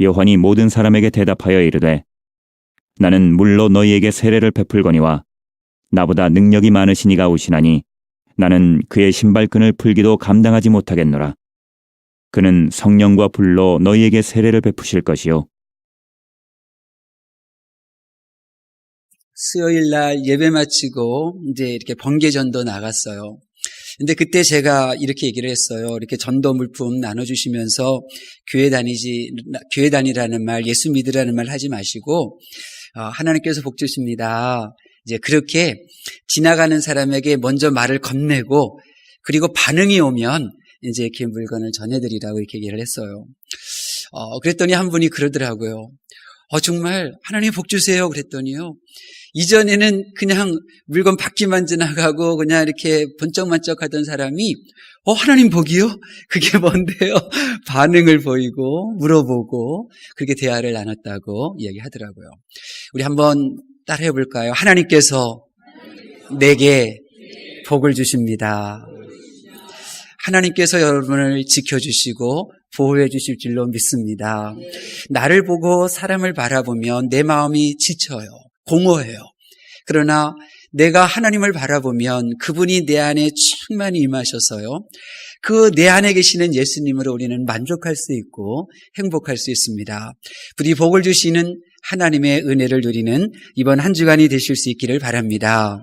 요한이 모든 사람에게 대답하여 이르되 나는 물로 너희에게 세례를 베풀거니와 나보다 능력이 많으신 이가 오시나니 나는 그의 신발끈을 풀기도 감당하지 못하겠노라. 그는 성령과 불로 너희에게 세례를 베푸실 것이요. 수요일 날 예배 마치고 이제 이렇게 번개전도 나갔어요. 근데 그때 제가 이렇게 얘기를 했어요. 이렇게 전도 물품 나눠주시면서 교회 다니라는 말, 예수 믿으라는 말 하지 마시고, 하나님께서 복 주십니다. 이제 그렇게 지나가는 사람에게 먼저 말을 건네고, 그리고 반응이 오면 이제 이렇게 물건을 전해드리라고 이렇게 얘기를 했어요. 그랬더니 한 분이 그러더라고요. 정말 하나님 복 주세요. 그랬더니요. 이전에는 그냥 물건 받기만 지나가고 그냥 이렇게 번쩍만쩍 하던 사람이 하나님 복이요? 그게 뭔데요? 반응을 보이고 물어보고 그렇게 대화를 나눴다고 이야기하더라고요. 우리 한번 따라해 볼까요? 하나님께서 내게 복을 주십니다. 하나님께서 여러분을 지켜주시고 보호해 주실 줄로 믿습니다. 나를 보고 사람을 바라보면 내 마음이 지쳐요. 공허해요. 그러나 내가 하나님을 바라보면 그분이 내 안에 충만히 임하셔서요. 그 내 안에 계시는 예수님으로 우리는 만족할 수 있고 행복할 수 있습니다. 부디 복을 주시는 하나님의 은혜를 누리는 이번 한 주간이 되실 수 있기를 바랍니다.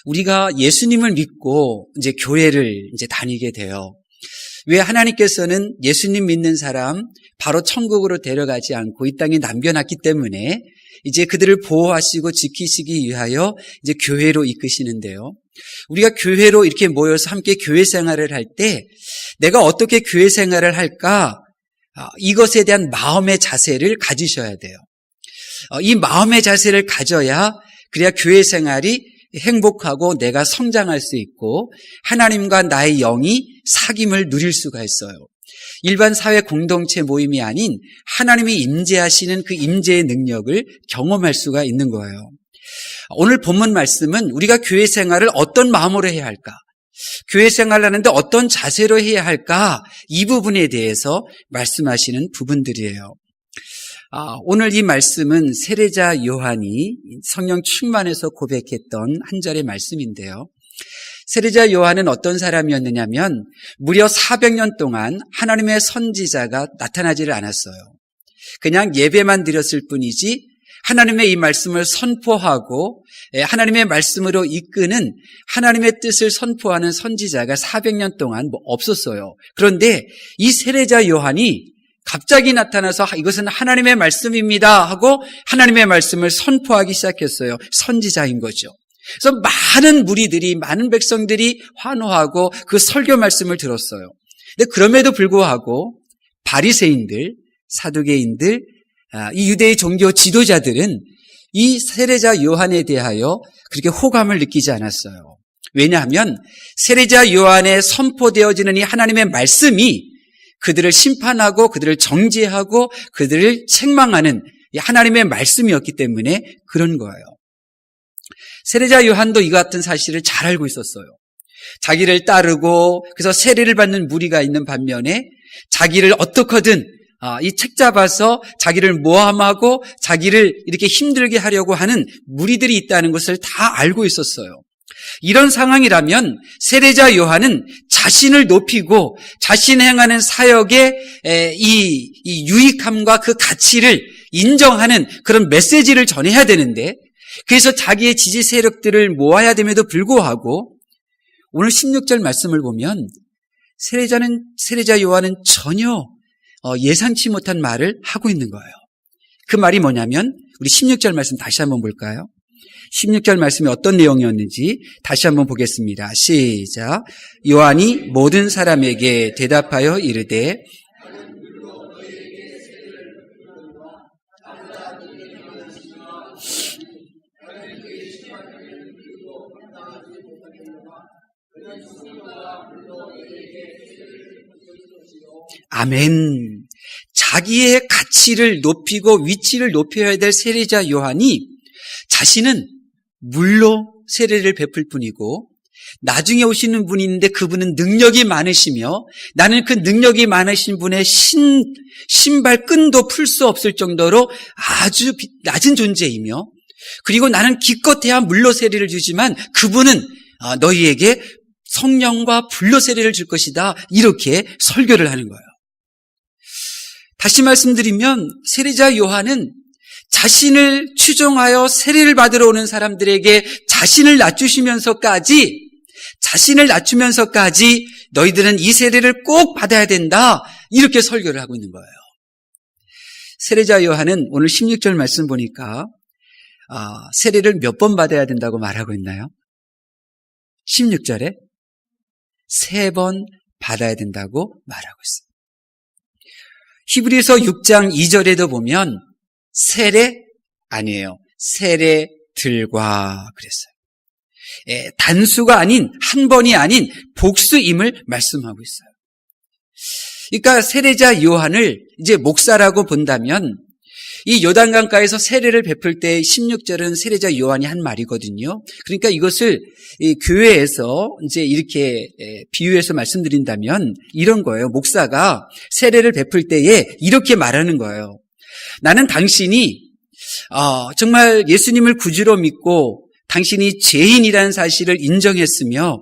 우리가 예수님을 믿고 이제 교회를 이제 다니게 돼요. 왜 하나님께서는 예수님 믿는 사람 바로 천국으로 데려가지 않고 이 땅에 남겨놨기 때문에 이제 그들을 보호하시고 지키시기 위하여 이제 교회로 이끄시는데요. 우리가 교회로 이렇게 모여서 함께 교회 생활을 할 때 내가 어떻게 교회 생활을 할까? 이것에 대한 마음의 자세를 가지셔야 돼요. 이 마음의 자세를 가져야 그래야 교회 생활이 행복하고 내가 성장할 수 있고 하나님과 나의 영이 사귐을 누릴 수가 있어요. 일반 사회 공동체 모임이 아닌 하나님이 임재하시는 그 임재의 능력을 경험할 수가 있는 거예요. 오늘 본문 말씀은 우리가 교회 생활을 어떤 마음으로 해야 할까? 교회 생활을 하는데 어떤 자세로 해야 할까? 이 부분에 대해서 말씀하시는 부분들이에요. 오늘 이 말씀은 세례자 요한이 성령 충만해서 고백했던 한 절의 말씀인데요. 세례자 요한은 어떤 사람이었느냐면 무려 400년 동안 하나님의 선지자가 나타나지를 않았어요. 그냥 예배만 드렸을 뿐이지 하나님의 이 말씀을 선포하고 하나님의 말씀으로 이끄는 하나님의 뜻을 선포하는 선지자가 400년 동안 없었어요. 그런데 이 세례자 요한이 갑자기 나타나서 이것은 하나님의 말씀입니다 하고 하나님의 말씀을 선포하기 시작했어요. 선지자인 거죠. 그래서 많은 무리들이, 많은 백성들이 환호하고 그 설교 말씀을 들었어요. 근데 그럼에도 불구하고 바리새인들, 사두개인들, 이 유대의 종교 지도자들은 이 세례자 요한에 대하여 그렇게 호감을 느끼지 않았어요. 왜냐하면 세례자 요한에 선포되어지는 이 하나님의 말씀이 그들을 심판하고 그들을 정죄하고 그들을 책망하는 하나님의 말씀이었기 때문에 그런 거예요. 세례자 요한도 이 같은 사실을 잘 알고 있었어요. 자기를 따르고 그래서 세례를 받는 무리가 있는 반면에 자기를 어떻게든 이 책 잡아서 자기를 모함하고 자기를 이렇게 힘들게 하려고 하는 무리들이 있다는 것을 다 알고 있었어요. 이런 상황이라면 세례자 요한은 자신을 높이고 자신이 행하는 사역의 이 유익함과 그 가치를 인정하는 그런 메시지를 전해야 되는데 그래서 자기의 지지 세력들을 모아야 됨에도 불구하고 오늘 16절 말씀을 보면 세례자 요한은 전혀 예상치 못한 말을 하고 있는 거예요. 그 말이 뭐냐면 우리 16절 말씀 다시 한번 볼까요? 16절 말씀이 어떤 내용이었는지 다시 한번 보겠습니다. 시작. 요한이 모든 사람에게 대답하여 이르되 아멘. 자기의 가치를 높이고 위치를 높여야 될 세례자 요한이 자신은 물로 세례를 베풀 뿐이고 나중에 오시는 분이 있는데 그분은 능력이 많으시며 나는 그 능력이 많으신 분의 신발 끈도 풀 수 없을 정도로 아주 낮은 존재이며 그리고 나는 기껏해야 물로 세례를 주지만 그분은 너희에게 성령과 불로 세례를 줄 것이다. 이렇게 설교를 하는 거예요. 다시 말씀드리면 세례자 요한은 자신을 추종하여 세례를 받으러 오는 사람들에게 자신을 낮추면서까지 너희들은 이 세례를 꼭 받아야 된다. 이렇게 설교를 하고 있는 거예요. 세례자 요한은 오늘 16절 말씀 보니까 세례를 몇 번 받아야 된다고 말하고 있나요? 16절에 3번 받아야 된다고 말하고 있어요. 히브리서 6장 2절에도 보면 세례 아니에요. 세례들과 그랬어요. 단수가 아닌 한 번이 아닌 복수임을 말씀하고 있어요. 그러니까 세례자 요한을 이제 목사라고 본다면 이 요단강가에서 세례를 베풀 때 16절은 세례자 요한이 한 말이거든요. 그러니까 이것을 이 교회에서 이제 이렇게 비유해서 말씀드린다면 이런 거예요. 목사가 세례를 베풀 때에 이렇게 말하는 거예요. 나는 당신이 정말 예수님을 구주로 믿고 당신이 죄인이라는 사실을 인정했으며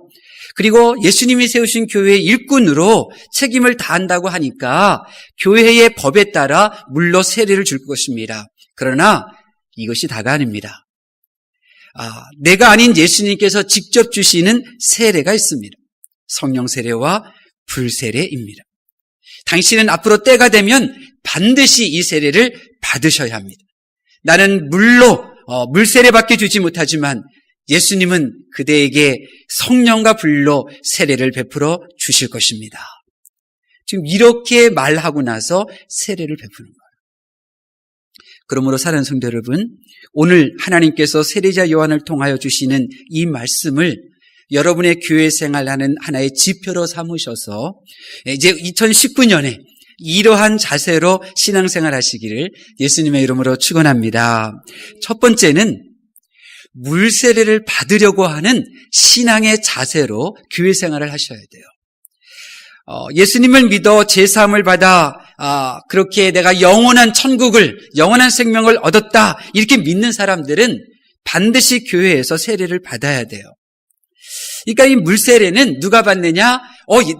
그리고 예수님이 세우신 교회의 일꾼으로 책임을 다한다고 하니까 교회의 법에 따라 물로 세례를 줄 것입니다. 그러나 이것이 다가 아닙니다. 내가 아닌 예수님께서 직접 주시는 세례가 있습니다. 성령 세례와 불세례입니다. 당신은 앞으로 때가 되면 반드시 이 세례를 받으셔야 합니다. 나는 물세례밖에 주지 못하지만 예수님은 그대에게 성령과 불로 세례를 베풀어 주실 것입니다. 지금 이렇게 말하고 나서 세례를 베푸는 거예요. 그러므로 사랑하는 성도 여러분, 오늘 하나님께서 세례자 요한을 통하여 주시는 이 말씀을 여러분의 교회 생활하는 하나의 지표로 삼으셔서 이제 2019년에 이러한 자세로 신앙생활 하시기를 예수님의 이름으로 축원합니다. 첫 번째는 물세례를 받으려고 하는 신앙의 자세로 교회 생활을 하셔야 돼요. 예수님을 믿어 제사함을 받아 그렇게 내가 영원한 생명을 얻었다 이렇게 믿는 사람들은 반드시 교회에서 세례를 받아야 돼요. 그러니까 이 물세례는 누가 받느냐?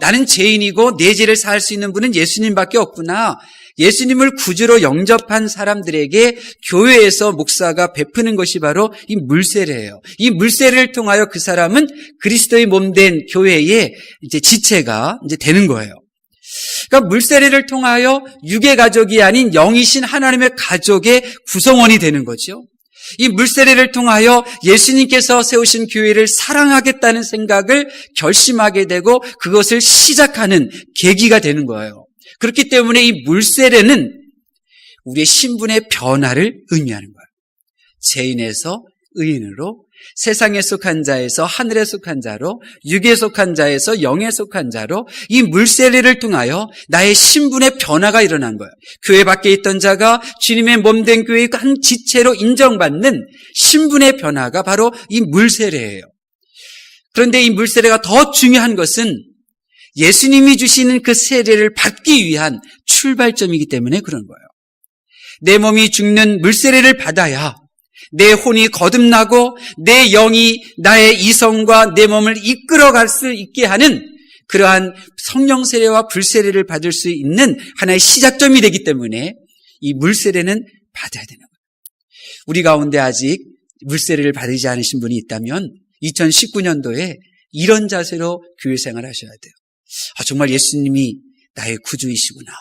나는 죄인이고 내 죄를 사할 수 있는 분은 예수님밖에 없구나. 예수님을 구주로 영접한 사람들에게 교회에서 목사가 베푸는 것이 바로 이 물세례예요. 이 물세례를 통하여 그 사람은 그리스도의 몸된 교회의 이제 지체가 이제 되는 거예요. 그러니까 물세례를 통하여 육의 가족이 아닌 영이신 하나님의 가족의 구성원이 되는 거죠. 이 물세례를 통하여 예수님께서 세우신 교회를 사랑하겠다는 생각을 결심하게 되고 그것을 시작하는 계기가 되는 거예요. 그렇기 때문에 이 물세례는 우리의 신분의 변화를 의미하는 거예요. 죄인에서 의인으로, 세상에 속한 자에서 하늘에 속한 자로, 육에 속한 자에서 영에 속한 자로 이 물세례를 통하여 나의 신분의 변화가 일어난 거예요. 교회 밖에 있던 자가 주님의 몸된 교회의 한 지체로 인정받는 신분의 변화가 바로 이 물세례예요. 그런데 이 물세례가 더 중요한 것은 예수님이 주시는 그 세례를 받기 위한 출발점이기 때문에 그런 거예요. 내 몸이 죽는 물세례를 받아야 내 혼이 거듭나고 내 영이 나의 이성과 내 몸을 이끌어갈 수 있게 하는 그러한 성령 세례와 불세례를 받을 수 있는 하나의 시작점이 되기 때문에 이 물세례는 받아야 되는 거예요. 우리 가운데 아직 물세례를 받지 않으신 분이 있다면 2019년도에 이런 자세로 교회 생활을 하셔야 돼요. 정말 예수님이 나의 구주이시구나.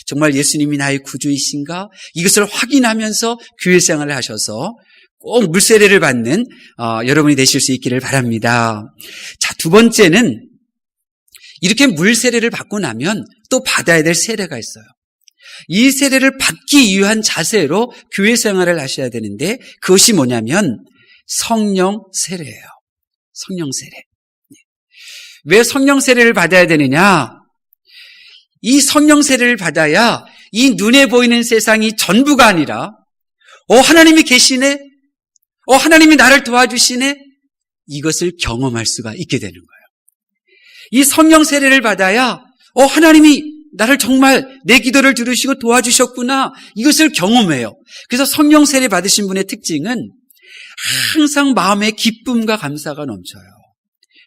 정말 예수님이 나의 구주이신가? 이것을 확인하면서 교회 생활을 하셔서 꼭 물세례를 받는 여러분이 되실 수 있기를 바랍니다. 자, 두 번째는 이렇게 물세례를 받고 나면 또 받아야 될 세례가 있어요. 이 세례를 받기 위한 자세로 교회 생활을 하셔야 되는데 그것이 뭐냐면 성령 세례예요. 성령 세례. 왜 성령 세례를 받아야 되느냐? 이 성령 세례를 받아야 이 눈에 보이는 세상이 전부가 아니라 하나님이 계시네? 하나님이 나를 도와주시네? 이것을 경험할 수가 있게 되는 거예요. 이 성령 세례를 받아야 하나님이 나를 정말 내 기도를 들으시고 도와주셨구나, 이것을 경험해요. 그래서 성령 세례 받으신 분의 특징은 항상 마음에 기쁨과 감사가 넘쳐요.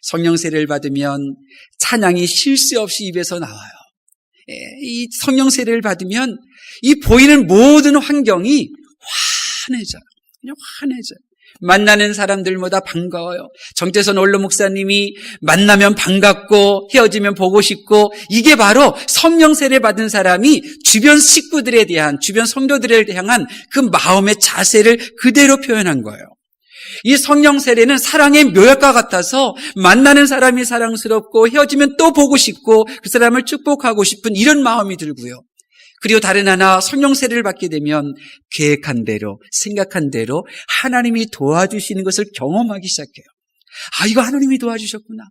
성령 세례를 받으면 찬양이 쉴 새 없이 입에서 나와요. 이 성령 세례를 받으면 이 보이는 모든 환경이 환해져요. 그냥 환해져요. 만나는 사람들마다 반가워요. 정태선 원로 목사님이 만나면 반갑고 헤어지면 보고 싶고, 이게 바로 성령 세례 받은 사람이 주변 식구들에 대한, 주변 성도들을 향한 그 마음의 자세를 그대로 표현한 거예요. 이 성령 세례는 사랑의 묘약과 같아서 만나는 사람이 사랑스럽고 헤어지면 또 보고 싶고 그 사람을 축복하고 싶은 이런 마음이 들고요. 그리고 다른 하나, 성령 세례를 받게 되면 계획한 대로, 생각한 대로 하나님이 도와주시는 것을 경험하기 시작해요. 이거 하나님이 도와주셨구나.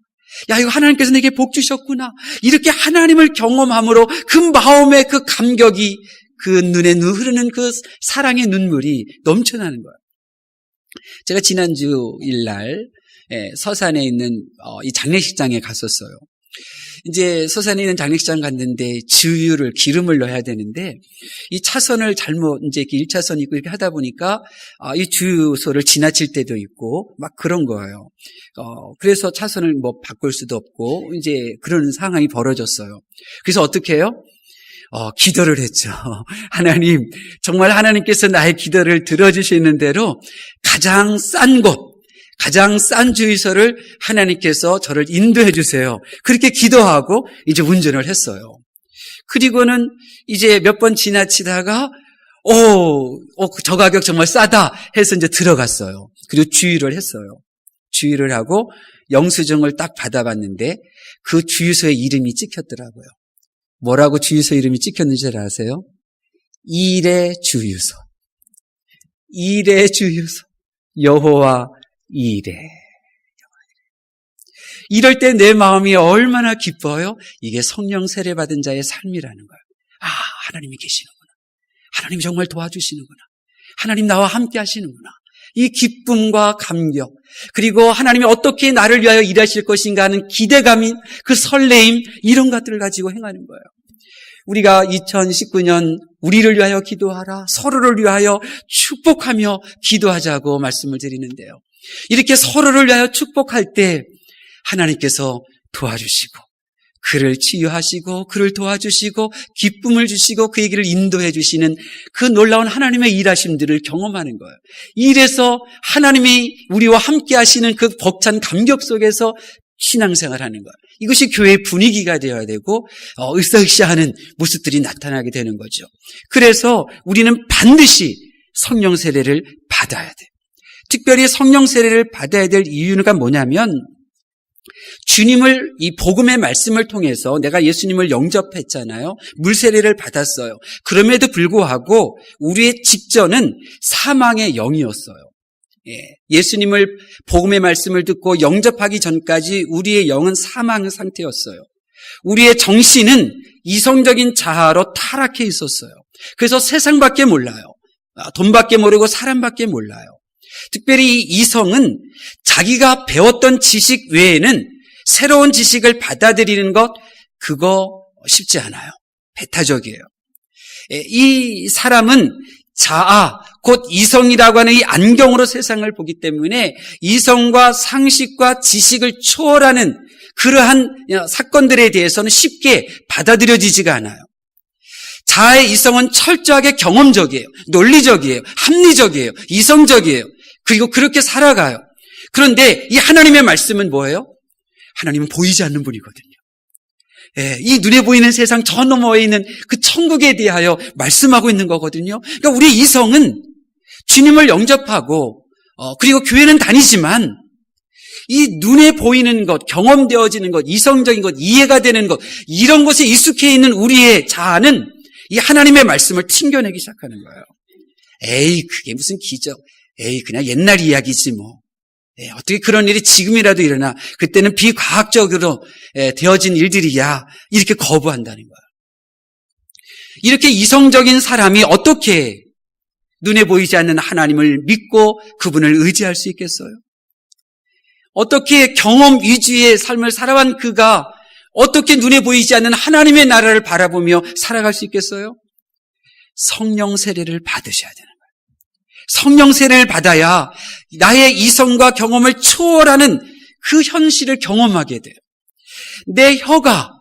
이거 하나님께서 내게 복 주셨구나. 이렇게 하나님을 경험함으로 그 마음의 그 감격이, 그 눈에 흐르는 그 사랑의 눈물이 넘쳐나는 거예요. 제가 지난주 일날 서산에 있는 이 장례식장에 갔었어요. 이제 서산에 있는 장례식장 갔는데 주유를, 기름을 넣어야 되는데 이 차선을 잘못, 이제 1차선 있고 이렇게 하다 보니까 이 주유소를 지나칠 때도 있고 막 그런 거예요. 그래서 차선을 바꿀 수도 없고 이제 그런 상황이 벌어졌어요. 그래서 어떻게 해요? 기도를 했죠. 하나님, 정말 하나님께서 나의 기도를 들어주시는 대로 가장 싼 곳, 가장 싼 주유소를 하나님께서 저를 인도해 주세요. 그렇게 기도하고 이제 운전을 했어요. 그리고는 이제 몇 번 지나치다가 저 가격 정말 싸다 해서 이제 들어갔어요. 그리고 주유를 했어요. 주유를 하고 영수증을 딱 받아봤는데 그 주유소의 이름이 찍혔더라고요. 뭐라고 주유소 이름이 찍혔는지 잘 아세요? 일의 주유소. 일의 주유소. 여호와 이래. 이럴 때 내 마음이 얼마나 기뻐요? 이게 성령 세례 받은 자의 삶이라는 거예요. 하나님이 계시는구나. 하나님 정말 도와주시는구나. 하나님 나와 함께 하시는구나. 이 기쁨과 감격, 그리고 하나님이 어떻게 나를 위하여 일하실 것인가 하는 기대감인 그 설레임, 이런 것들을 가지고 행하는 거예요. 우리가 2019년 우리를 위하여 기도하라, 서로를 위하여 축복하며 기도하자고 말씀을 드리는데요. 이렇게 서로를 위하여 축복할 때 하나님께서 도와주시고 그를 치유하시고 그를 도와주시고 기쁨을 주시고 그 얘기를 인도해 주시는 그 놀라운 하나님의 일하심들을 경험하는 거예요. 이래서 하나님이 우리와 함께 하시는 그 벅찬 감격 속에서 신앙생활하는 거예요. 이것이 교회의 분위기가 되어야 되고 으쌰으쌰하는 모습들이 나타나게 되는 거죠. 그래서 우리는 반드시 성령 세례를 받아야 돼요. 특별히 성령 세례를 받아야 될 이유가 뭐냐면, 주님을, 이 복음의 말씀을 통해서 내가 예수님을 영접했잖아요. 물세례를 받았어요. 그럼에도 불구하고 우리의 직전은 사망의 영이었어요. 예수님을, 복음의 말씀을 듣고 영접하기 전까지 우리의 영은 사망 상태였어요. 우리의 정신은 이성적인 자아로 타락해 있었어요. 그래서 세상밖에 몰라요. 돈밖에 모르고 사람밖에 몰라요. 특별히 이성은 자기가 배웠던 지식 외에는 새로운 지식을 받아들이는 것, 그거 쉽지 않아요. 배타적이에요. 이 사람은 자아, 곧 이성이라고 하는 이 안경으로 세상을 보기 때문에 이성과 상식과 지식을 초월하는 그러한 사건들에 대해서는 쉽게 받아들여지지가 않아요. 자아의 이성은 철저하게 경험적이에요. 논리적이에요. 합리적이에요. 이성적이에요. 그리고 그렇게 살아가요. 그런데 이 하나님의 말씀은 뭐예요? 하나님은 보이지 않는 분이거든요. 이 눈에 보이는 세상 저 너머에 있는 그 천국에 대하여 말씀하고 있는 거거든요. 그러니까 우리 이성은 주님을 영접하고 그리고 교회는 다니지만 이 눈에 보이는 것, 경험되어지는 것, 이성적인 것, 이해가 되는 것, 이런 것에 익숙해 있는 우리의 자아는 이 하나님의 말씀을 튕겨내기 시작하는 거예요. 그게 무슨 기적. 그냥 옛날 이야기지 뭐. 어떻게 그런 일이 지금이라도 일어나. 그때는 비과학적으로 되어진 일들이야. 이렇게 거부한다는 거예요. 이렇게 이성적인 사람이 어떻게 눈에 보이지 않는 하나님을 믿고 그분을 의지할 수 있겠어요? 어떻게 경험 위주의 삶을 살아온 그가 어떻게 눈에 보이지 않는 하나님의 나라를 바라보며 살아갈 수 있겠어요? 성령 세례를 받으셔야 되는 거예요. 성령 세례를 받아야 나의 이성과 경험을 초월하는 그 현실을 경험하게 돼요. 내 혀가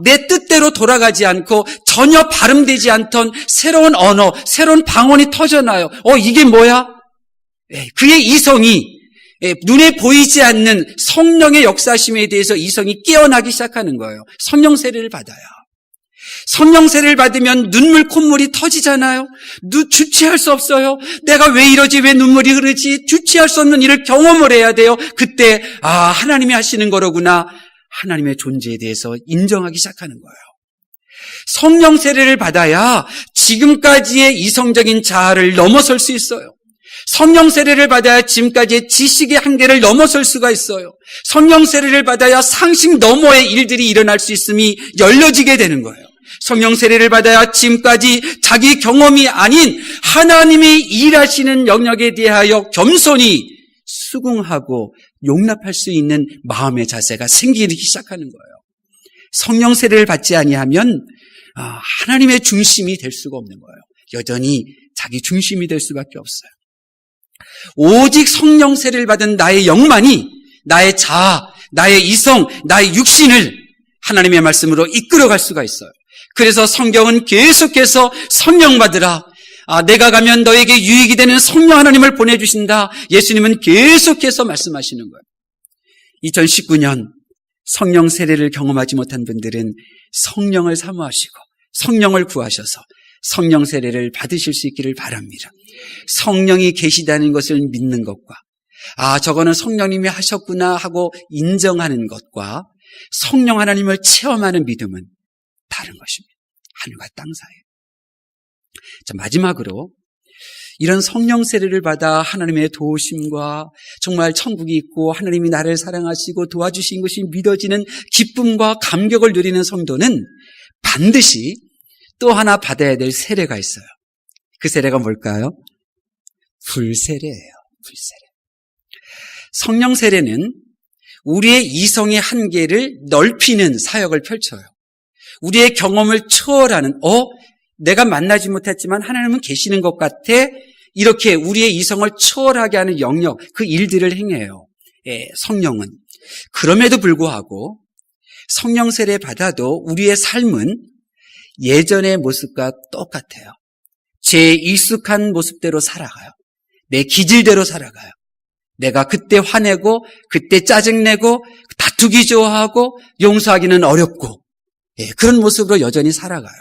내 뜻대로 돌아가지 않고 전혀 발음되지 않던 새로운 언어, 새로운 방언이 터져나요. 이게 뭐야? 그의 이성이 눈에 보이지 않는 성령의 역사심에 대해서 이성이 깨어나기 시작하는 거예요. 성령 세례를 받아야. 성령 세례를 받으면 눈물, 콧물이 터지잖아요. 주체할 수 없어요. 내가 왜 이러지? 왜 눈물이 흐르지? 주체할 수 없는 일을 경험을 해야 돼요. 그때 하나님이 하시는 거로구나. 하나님의 존재에 대해서 인정하기 시작하는 거예요. 성령 세례를 받아야 지금까지의 이성적인 자아를 넘어설 수 있어요. 성령 세례를 받아야 지금까지의 지식의 한계를 넘어설 수가 있어요. 성령 세례를 받아야 상식 너머의 일들이 일어날 수 있음이 열려지게 되는 거예요. 성령 세례를 받아야 지금까지 자기 경험이 아닌 하나님이 일하시는 영역에 대하여 겸손히 수긍하고 용납할 수 있는 마음의 자세가 생기기 시작하는 거예요. 성령 세례를 받지 아니하면 하나님의 중심이 될 수가 없는 거예요. 여전히 자기 중심이 될 수밖에 없어요. 오직 성령 세례를 받은 나의 영만이 나의 자아, 나의 이성, 나의 육신을 하나님의 말씀으로 이끌어갈 수가 있어요. 그래서 성경은 계속해서 성령 받으라. 내가 가면 너에게 유익이 되는 성령 하나님을 보내주신다. 예수님은 계속해서 말씀하시는 거예요. 2019년 성령 세례를 경험하지 못한 분들은 성령을 사모하시고 성령을 구하셔서 성령 세례를 받으실 수 있기를 바랍니다. 성령이 계시다는 것을 믿는 것과 저거는 성령님이 하셨구나 하고 인정하는 것과 성령 하나님을 체험하는 믿음은 다른 것입니다. 하늘과 땅 사이. 자, 마지막으로 이런 성령 세례를 받아 하나님의 도우심과 정말 천국이 있고 하나님이 나를 사랑하시고 도와주신 것이 믿어지는 기쁨과 감격을 누리는 성도는 반드시 또 하나 받아야 될 세례가 있어요. 그 세례가 뭘까요? 불세례예요. 불세례. 성령 세례는 우리의 이성의 한계를 넓히는 사역을 펼쳐요. 우리의 경험을 초월하는 내가 만나지 못했지만 하나님은 계시는 것 같아. 이렇게 우리의 이성을 초월하게 하는 영역, 그 일들을 행해요. 성령은. 그럼에도 불구하고 성령 세례 받아도 우리의 삶은 예전의 모습과 똑같아요. 제 익숙한 모습대로 살아가요. 내 기질대로 살아가요. 내가 그때 화내고 그때 짜증내고 다투기 좋아하고 용서하기는 어렵고 그런 모습으로 여전히 살아가요.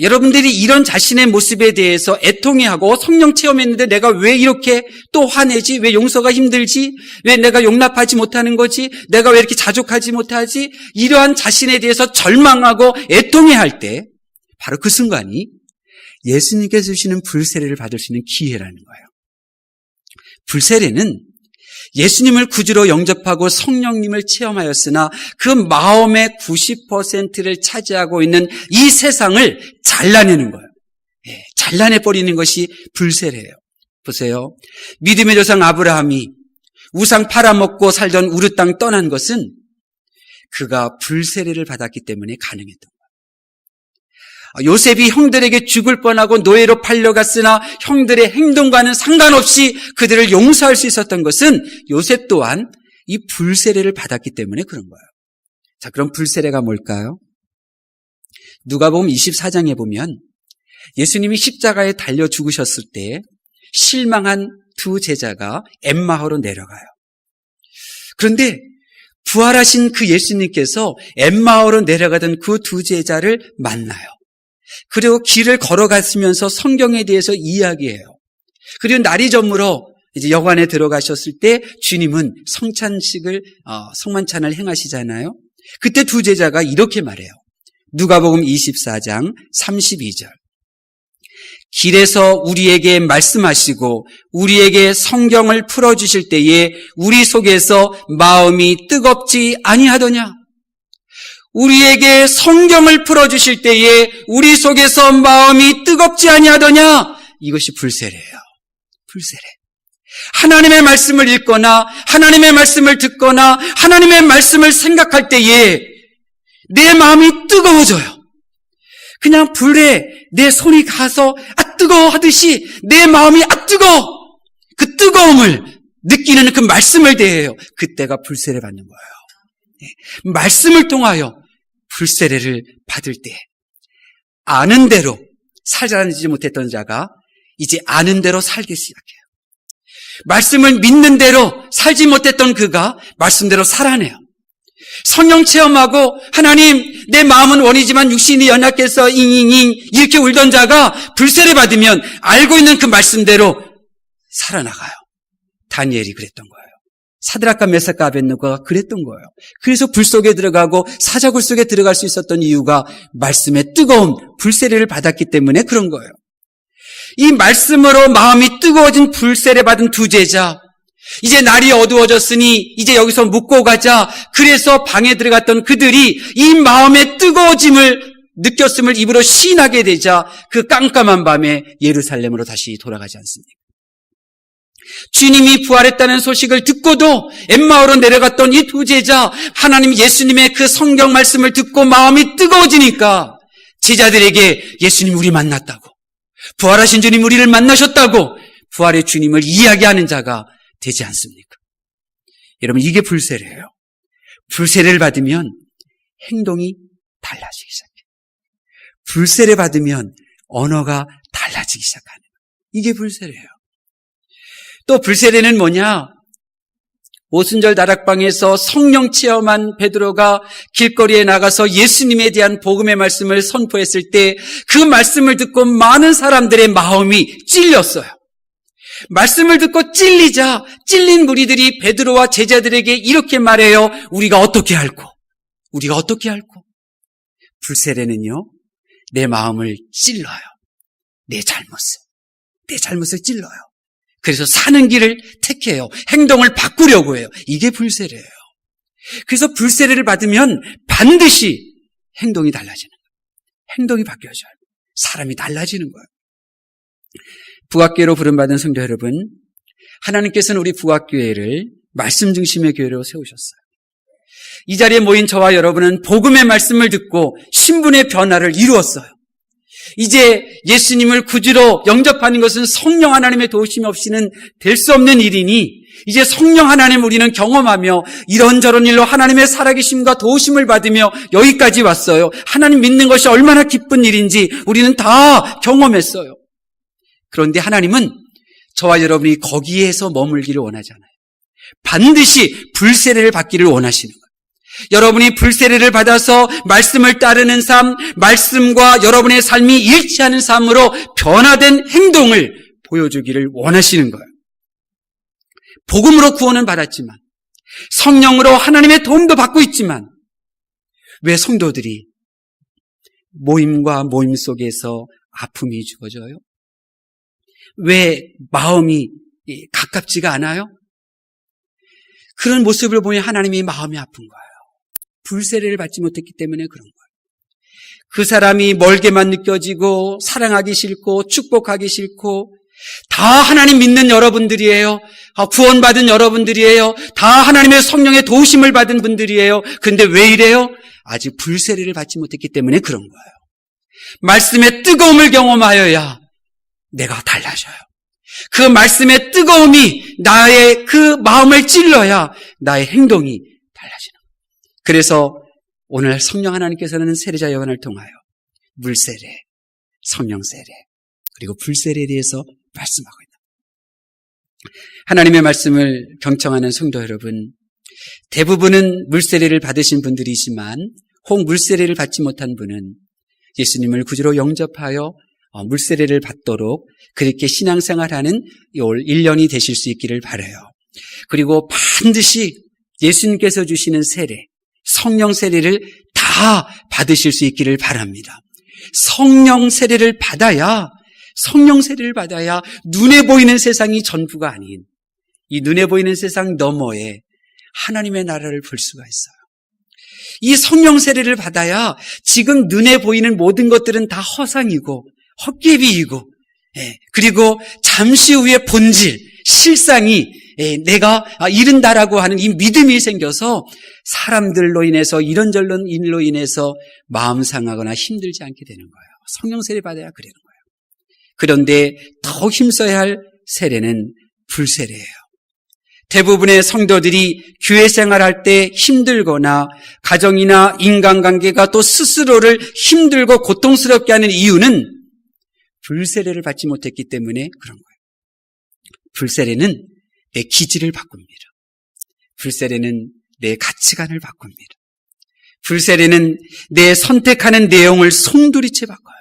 여러분들이 이런 자신의 모습에 대해서 애통해하고 성령 체험했는데 내가 왜 이렇게 또 화내지? 왜 용서가 힘들지? 왜 내가 용납하지 못하는 거지? 내가 왜 이렇게 자족하지 못하지? 이러한 자신에 대해서 절망하고 애통해할 때 바로 그 순간이 예수님께서 주시는 불세례를 받을 수 있는 기회라는 거예요. 불세례는 예수님을 구주로 영접하고 성령님을 체험하였으나 그 마음의 90%를 차지하고 있는 이 세상을 잘라내는 거예요. 잘라내버리는 것이 불세례예요. 보세요. 믿음의 조상 아브라함이 우상 팔아먹고 살던 우르 땅 떠난 것은 그가 불세례를 받았기 때문에 가능했던 거예요. 요셉이 형들에게 죽을 뻔하고 노예로 팔려갔으나 형들의 행동과는 상관없이 그들을 용서할 수 있었던 것은 요셉 또한 이 불세례를 받았기 때문에 그런 거예요. 자, 그럼 불세례가 뭘까요? 누가복음 24장에 보면 예수님이 십자가에 달려 죽으셨을 때 실망한 두 제자가 엠마오로 내려가요. 그런데 부활하신 그 예수님께서 엠마오로 내려가던 그 두 제자를 만나요. 그리고 길을 걸어갔으면서 성경에 대해서 이야기해요. 그리고 날이 저물어 이제 여관에 들어가셨을 때 주님은 성만찬을 행하시잖아요. 그때 두 제자가 이렇게 말해요. 누가복음 24장 32절. 길에서 우리에게 말씀하시고 우리에게 성경을 풀어주실 때에 우리 속에서 마음이 뜨겁지 아니하더냐? 우리에게 성경을 풀어주실 때에 우리 속에서 마음이 뜨겁지 아니하더냐? 이것이 불세례예요. 불세례. 하나님의 말씀을 읽거나 하나님의 말씀을 듣거나 하나님의 말씀을 생각할 때에 내 마음이 뜨거워져요. 그냥 불에 내 손이 가서 뜨거워 하듯이 내 마음이 뜨거워. 그 뜨거움을 느끼는 그 말씀을 대해요. 그때가 불세례 받는 거예요. 말씀을 통하여 불세례를 받을 때 아는 대로 살지 못했던 자가 이제 아는 대로 살기 시작해요. 말씀을 믿는 대로 살지 못했던 그가 말씀대로 살아내요. 성령 체험하고 하나님 내 마음은 원이지만 육신이 연약해서 잉잉잉 이렇게 울던 자가 불세례 받으면 알고 있는 그 말씀대로 살아나가요. 다니엘이 그랬던 거예요. 사드락과 메삭과 아벳느고가 그랬던 거예요. 그래서 불 속에 들어가고 사자굴 속에 들어갈 수 있었던 이유가 말씀의 뜨거움, 불세례를 받았기 때문에 그런 거예요. 이 말씀으로 마음이 뜨거워진 불세례 받은 두 제자, 이제 날이 어두워졌으니 이제 여기서 묵고 가자. 그래서 방에 들어갔던 그들이 이 마음의 뜨거워짐을 느꼈음을 입으로 시인하게 되자 그 깜깜한 밤에 예루살렘으로 다시 돌아가지 않습니까? 주님이 부활했다는 소식을 듣고도 엠마오로 내려갔던 이 두 제자, 하나님 예수님의 그 성경 말씀을 듣고 마음이 뜨거워지니까 제자들에게 예수님 우리 만났다고, 부활하신 주님 우리를 만나셨다고 부활의 주님을 이야기하는 자가 되지 않습니까? 여러분, 이게 불세례예요. 불세례를 받으면 행동이 달라지기 시작해요. 불세례 받으면 언어가 달라지기 시작하는 거예요. 이게 불세례예요. 또 불세례는 뭐냐? 오순절 다락방에서 성령 체험한 베드로가 길거리에 나가서 예수님에 대한 복음의 말씀을 선포했을 때 그 말씀을 듣고 많은 사람들의 마음이 찔렸어요. 말씀을 듣고 찔린 무리들이 베드로와 제자들에게 이렇게 말해요. 우리가 어떻게 할꼬? 불세례는요, 내 마음을 찔러요. 내 잘못을 찔러요. 그래서 사는 길을 택해요. 행동을 바꾸려고 해요. 이게 불세례예요. 그래서 불세례를 받으면 반드시 행동이 달라지는 거예요. 행동이 바뀌어져요. 사람이 달라지는 거예요. 부학교로 부름받은 성도 여러분, 하나님께서는 우리 부학교회를 말씀 중심의 교회로 세우셨어요. 이 자리에 모인 저와 여러분은 복음의 말씀을 듣고 신분의 변화를 이루었어요. 이제 예수님을 구주로 영접하는 것은 성령 하나님의 도우심 없이는 될 수 없는 일이니 이제 성령 하나님 우리는 경험하며 이런저런 일로 하나님의 살아계심과 도우심을 받으며 여기까지 왔어요. 하나님 믿는 것이 얼마나 기쁜 일인지 우리는 다 경험했어요. 그런데 하나님은 저와 여러분이 거기에서 머물기를 원하지 않아요. 반드시 불세례를 받기를 원하시는 거예요. 여러분이 불세례를 받아서 말씀을 따르는 삶, 말씀과 여러분의 삶이 일치하는 삶으로 변화된 행동을 보여주기를 원하시는 거예요. 복음으로 구원은 받았지만, 성령으로 하나님의 도움도 받고 있지만, 왜 성도들이 모임과 모임 속에서 아픔이 주어져요? 왜 마음이 가깝지가 않아요? 그런 모습을 보면 하나님이 마음이 아픈 거예요. 불세례를 받지 못했기 때문에 그런 거예요. 그 사람이 멀게만 느껴지고 사랑하기 싫고 축복하기 싫고 다 하나님 믿는 여러분들이에요. 구원받은 여러분들이에요. 다 하나님의 성령의 도우심을 받은 분들이에요. 그런데 왜 이래요? 아직 불세례를 받지 못했기 때문에 그런 거예요. 말씀의 뜨거움을 경험하여야 내가 달라져요. 그 말씀의 뜨거움이 나의 그 마음을 찔러야 나의 행동이 달라지는 거예요. 그래서 오늘 성령 하나님께서는 세례자 요한을 통하여 물세례, 성령세례, 그리고 불세례에 대해서 말씀하고 있다. 하나님의 말씀을 경청하는 성도 여러분, 대부분은 물세례를 받으신 분들이지만 혹 물세례를 받지 못한 분은 예수님을 구주로 영접하여 물세례를 받도록 그렇게 신앙생활하는 올 1년이 되실 수 있기를 바라요. 그리고 반드시 예수님께서 주시는 세례, 성령 세례를 다 받으실 수 있기를 바랍니다. 성령 세례를 받아야 눈에 보이는 세상이 전부가 아닌 이 눈에 보이는 세상 너머에 하나님의 나라를 볼 수가 있어요. 이 성령 세례를 받아야 지금 눈에 보이는 모든 것들은 다 허상이고 헛개비이고 그리고 잠시 후의 본질, 실상이 내가 이른다라고 하는 이 믿음이 생겨서 사람들로 인해서 이런저런 일로 인해서 마음 상하거나 힘들지 않게 되는 거예요. 성령 세례 받아야 그러는 거예요. 그런데 더 힘써야 할 세례는 불세례예요. 대부분의 성도들이 교회 생활할 때 힘들거나 가정이나 인간관계가 또 스스로를 힘들고 고통스럽게 하는 이유는 불세례를 받지 못했기 때문에 그런 거예요. 불세례는 내 기질을 바꿉니다. 불세례는 내 가치관을 바꿉니다. 불세례는 내 선택하는 내용을 송두리째 바꿔요.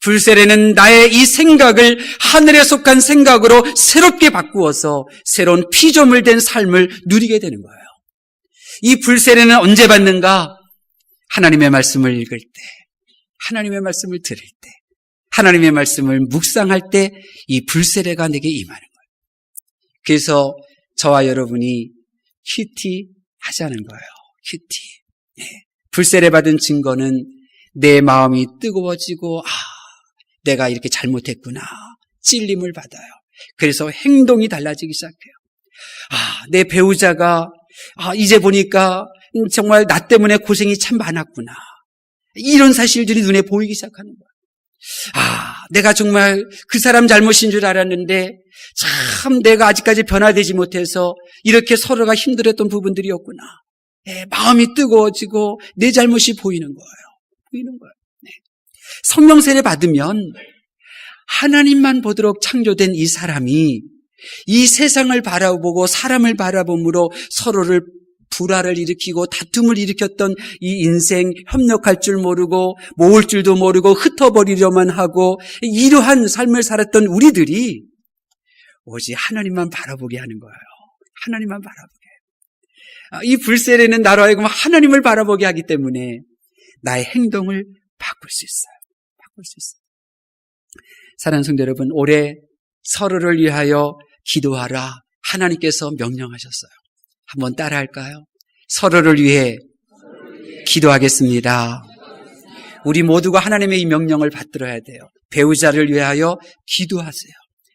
불세례는 나의 이 생각을 하늘에 속한 생각으로 새롭게 바꾸어서 새로운 피조물 된 삶을 누리게 되는 거예요. 이 불세례는 언제 받는가? 하나님의 말씀을 읽을 때, 하나님의 말씀을 들을 때, 하나님의 말씀을 묵상할 때 이 불세례가 내게 임하는 거예요. 그래서 저와 여러분이 큐티 하자는 거예요. 큐티. 불세례 받은 증거는 내 마음이 뜨거워지고 내가 이렇게 잘못했구나. 찔림을 받아요. 그래서 행동이 달라지기 시작해요. 내 배우자가 이제 보니까 정말 나 때문에 고생이 참 많았구나. 이런 사실들이 눈에 보이기 시작하는 거예요. 내가 정말 그 사람 잘못인 줄 알았는데 참 내가 아직까지 변화되지 못해서 이렇게 서로가 힘들었던 부분들이었구나. 마음이 뜨거워지고 내 잘못이 보이는 거예요. 성령 세례 받으면 하나님만 보도록 창조된 이 사람이 이 세상을 바라보고 사람을 바라봄으로 서로를 불화를 일으키고 다툼을 일으켰던 이 인생, 협력할 줄 모르고 모을 줄도 모르고 흩어버리려만 하고 이러한 삶을 살았던 우리들이 오직 하나님만 바라보게 하는 거예요. 하나님만 바라보게. 이 불세례는 나로 하여금 하나님을 바라보게 하기 때문에 나의 행동을 바꿀 수 있어요. 바꿀 수 있어요. 사랑하는 성도 여러분, 올해 서로를 위하여 기도하라 하나님께서 명령하셨어요. 한번 따라할까요? 서로를 위해 기도하겠습니다. 우리 모두가 하나님의 이 명령을 받들어야 돼요. 배우자를 위하여 기도하세요.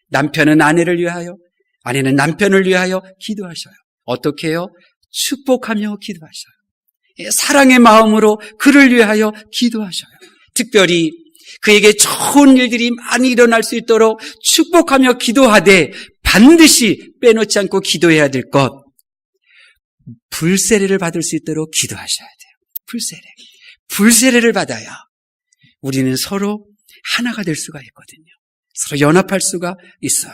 남편은 아내를 위하여, 아내는 남편을 위하여 기도하셔요. 어떻게 해요? 축복하며 기도하셔요. 사랑의 마음으로 그를 위하여 기도하셔요. 특별히 그에게 좋은 일들이 많이 일어날 수 있도록 축복하며 기도하되 반드시 빼놓지 않고 기도해야 될 것, 불세례를 받을 수 있도록 기도하셔야 돼요. 불세례를 받아야 우리는 서로 하나가 될 수가 있거든요. 서로 연합할 수가 있어요.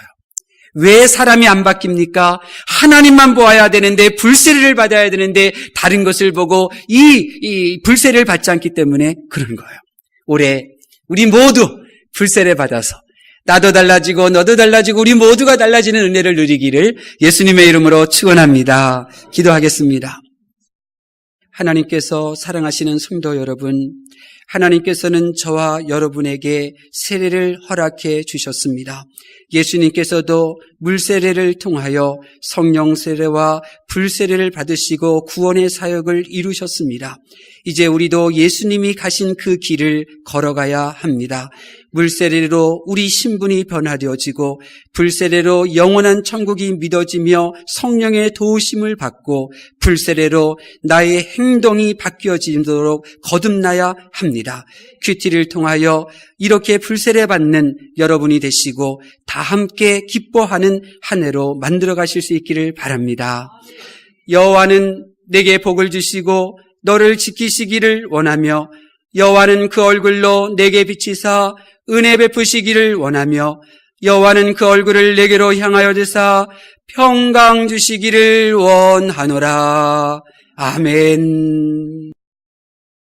왜 사람이 안 바뀝니까? 하나님만 보아야 되는데, 불세례를 받아야 되는데 다른 것을 보고 이 불세례를 받지 않기 때문에 그런 거예요. 올해 우리 모두 불세례 받아서 나도 달라지고 너도 달라지고 우리 모두가 달라지는 은혜를 누리기를 예수님의 이름으로 축원합니다. 기도하겠습니다. 하나님께서 사랑하시는 성도 여러분, 하나님께서는 저와 여러분에게 세례를 허락해 주셨습니다. 예수님께서도 물세례를 통하여 성령 세례와 불세례를 받으시고 구원의 사역을 이루셨습니다. 이제 우리도 예수님이 가신 그 길을 걸어가야 합니다. 물세례로 우리 신분이 변화되어지고 불세례로 영원한 천국이 믿어지며 성령의 도우심을 받고 불세례로 나의 행동이 바뀌어지도록 거듭나야 합니다. 큐티를 통하여 이렇게 불세례 받는 여러분이 되시고 다 함께 기뻐하는 한 해로 만들어 가실 수 있기를 바랍니다. 여호와는 내게 복을 주시고 너를 지키시기를 원하며 여호와는 그 얼굴로 내게 비치사 은혜 베푸시기를 원하며 여호와는 그 얼굴을 내게로 향하여 드사 평강 주시기를 원하노라. 아멘.